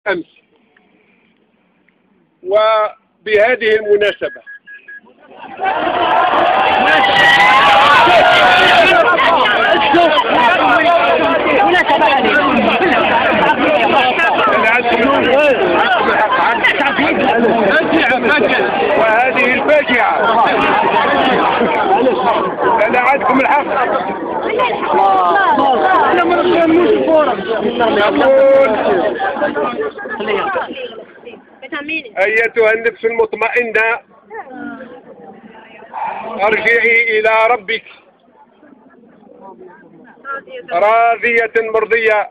أمس. وبهذه المناسبة وهذه الفاجعة أنا عندكم الحق. أيتها النفس المطمئنة ارجعي إلى ربك راضية مرضية،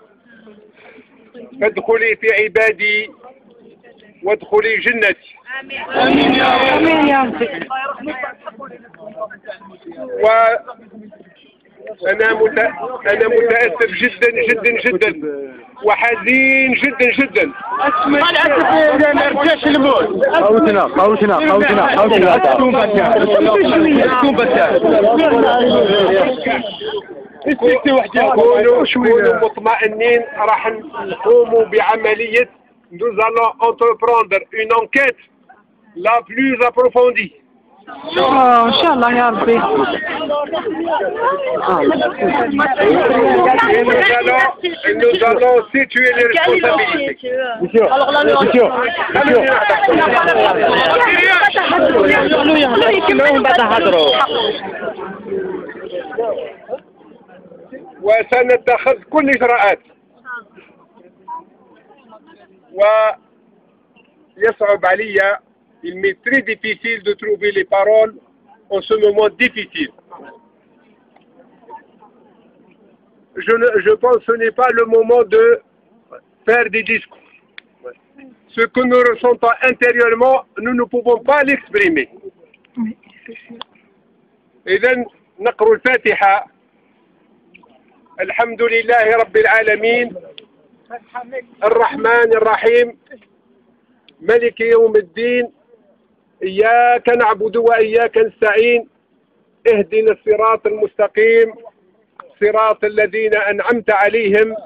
فادخلي في عبادي وادخلي جنتي. آمين يا رب. وأنا متأسف جدا جدا جدا وحزين جدا جدا. ما رجعش الموت. خوتنا كونوا مطمئنين، راح نقوموا بعملية. Nous allons entreprendre une enquête la plus approfondie. إن شاء الله يا ربي. Et nous allons situer les responsabilités. وسنتخذ كل الإجراءات. ويصعب علي، il m'est très difficile de trouver les paroles en ce moment difficile. Je pense que ce n'est pas le moment de faire des discours. Ce que nous ressentons intérieurement, nous ne pouvons pas l'exprimer. إذن نقرأ الفاتحة. الحمد لله رب العالمين الرحمن الرحيم ملك يوم الدين، إياك نعبد وإياك نستعين، اهدنا الصراط المستقيم صراط الذين أنعمت عليهم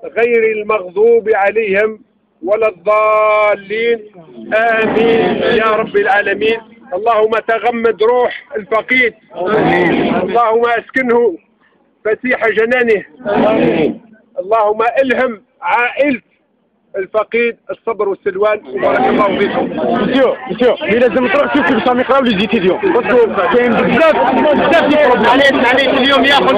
غير المغضوب عليهم ولا الضالين، آمين يا رب العالمين. اللهم تغمد روح الفقيد، اللهم أسكنه فسيح جنانه، اللهم ألهم عائلة الفقيد الصبر والسلوان. وبارك الله فيكم. مسيو لازم تروح تشوف كيفاش راهم يقراو لي زيتيديون، باسكو كاين بزاف ديال البروبليم. معليش اليوم ياخذ